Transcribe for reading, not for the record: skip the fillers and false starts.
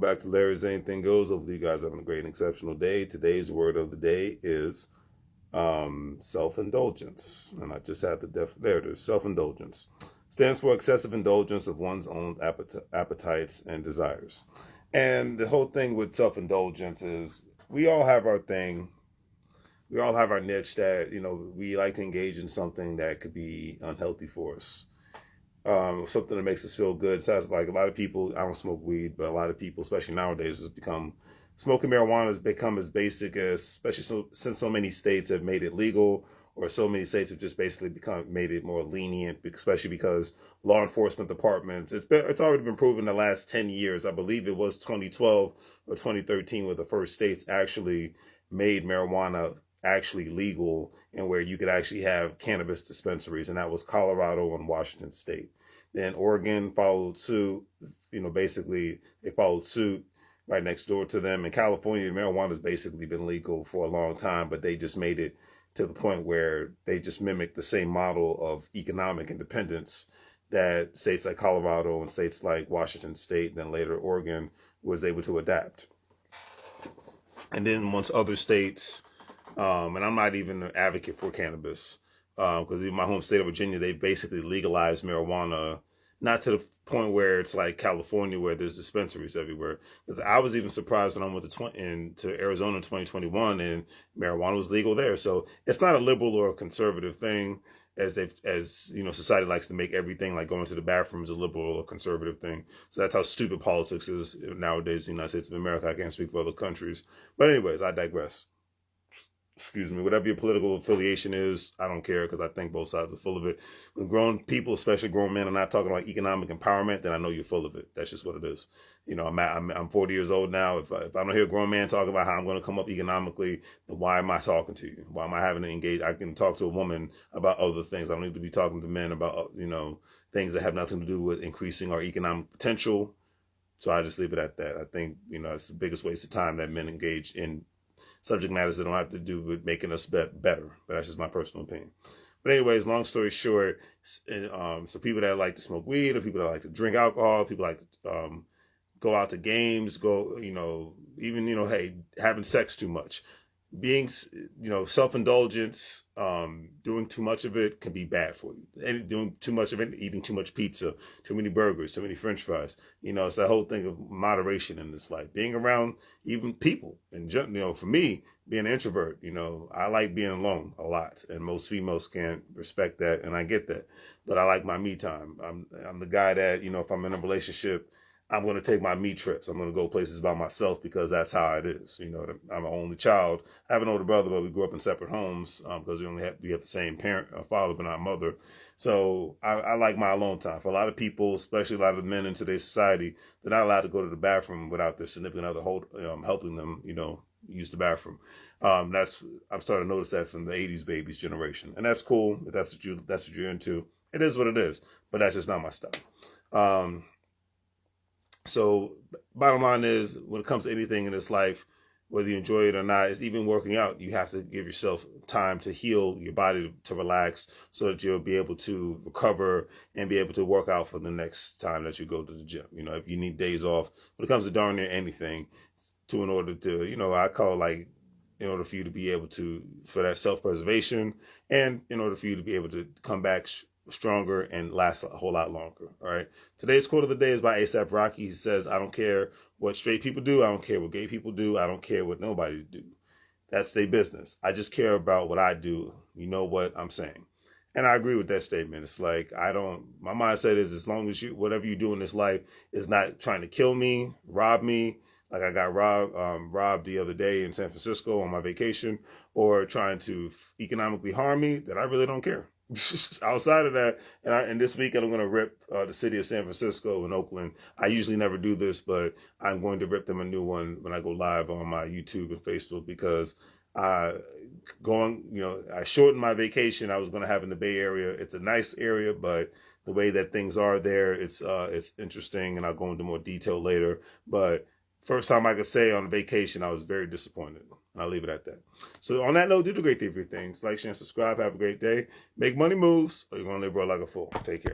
back to Larry's Anything Goes. Hopefully you guys are having a great and exceptional day. Today's word of the day is self-indulgence. And I just had there it is, self-indulgence. Stands for excessive indulgence of one's own appetites and desires. And the whole thing with self-indulgence is we all have our thing. We all have our niche that, we like to engage in something that could be unhealthy for us. Something that makes us feel good. Sounds like a lot of people, I don't smoke weed, but a lot of people, especially nowadays, smoking marijuana has become as basic as, especially since so many states have made it legal, or so many states have just basically made it more lenient, especially because law enforcement departments, it's already been proven the last 10 years. I believe it was 2012 or 2013 where the first states actually made marijuana actually legal and where you could actually have cannabis dispensaries, and that was Colorado and Washington State. Then Oregon followed suit. Basically they followed suit right next door to them. In California, marijuana has basically been legal for a long time, but they just made it to the point where they just mimicked the same model of economic independence that states like Colorado and states like Washington State, and then later Oregon, was able to adapt. And then once other states, and I'm not even an advocate for cannabis, because in my home state of Virginia, they basically legalized marijuana, not to the point where it's like California where there's dispensaries everywhere. Because I was even surprised when I went to Arizona in 2021 and marijuana was legal there. So it's not a liberal or a conservative thing, as society likes to make everything like going to the bathroom is a liberal or conservative thing. So that's how stupid politics is nowadays in the United States of America. I can't speak for other countries. But anyways, I digress. Excuse me, whatever your political affiliation is, I don't care, because I think both sides are full of it. When grown people, especially grown men, are not talking about economic empowerment, then I know you're full of it. That's just what it is. I'm 40 years old now. If I don't hear a grown man talking about how I'm going to come up economically, then why am I talking to you? Why am I having to engage? I can talk to a woman about other things. I don't need to be talking to men about, things that have nothing to do with increasing our economic potential. So I just leave it at that. I think, it's the biggest waste of time that men engage in subject matters that don't have to do with making us better. But that's just my personal opinion. But anyways, long story short, so people that like to smoke weed, or people that like to drink alcohol, people like to go out to games, having sex too much. Being, self-indulgence, doing too much of it can be bad for you. And doing too much of it, eating too much pizza, too many burgers, too many French fries. It's that whole thing of moderation in this life. Being around even people, and for me, being an introvert, I like being alone a lot, and most females can't respect that, and I get that. But I like my me time. I'm the guy that, if I'm in a relationship, I'm going to take my me trips. I'm going to go places by myself because that's how it is. I'm an only child. I have an older brother, but we grew up in separate homes because we have the same father, but not mother. So I like my alone time. For a lot of people, especially a lot of men in today's society, they're not allowed to go to the bathroom without their significant other helping them, use the bathroom. I'm starting to notice that from the 80s babies generation, and that's cool. If that's what you're into. It is what it is, but that's just not my style. So bottom line is, when it comes to anything in this life, whether you enjoy it or not, it's even working out. You have to give yourself time to heal your body, to relax, so that you'll be able to recover and be able to work out for the next time that you go to the gym. If you need days off, when it comes to darn near anything, in order for you to be able to, for that self-preservation, and in order for you to be able to come back stronger and last a whole lot longer. All right. Today's quote of the day is by A$AP Rocky. He says, "I don't care what straight people do. I don't care what gay people do. I don't care what nobody do. That's their business. I just care about what I do." You know what I'm saying? And I agree with that statement. It's like, my mindset is, as long as whatever you do in this life is not trying to kill me, rob me, like I got robbed the other day in San Francisco on my vacation, or trying to economically harm me, then I really don't care. Outside of that, and this weekend I'm going to rip the city of San Francisco and Oakland. I usually never do this, but I'm going to rip them a new one when I go live on my YouTube and Facebook, because I shortened my vacation I was going to have in the Bay Area. It's a nice area, but the way that things are there, it's interesting, and I'll go into more detail later. But first time I could say on vacation, I was very disappointed. I'll leave it at that. So on that note, do the great thing for your things. Like, share, and subscribe. Have a great day. Make money moves, or you're going to live broke like a fool. Take care.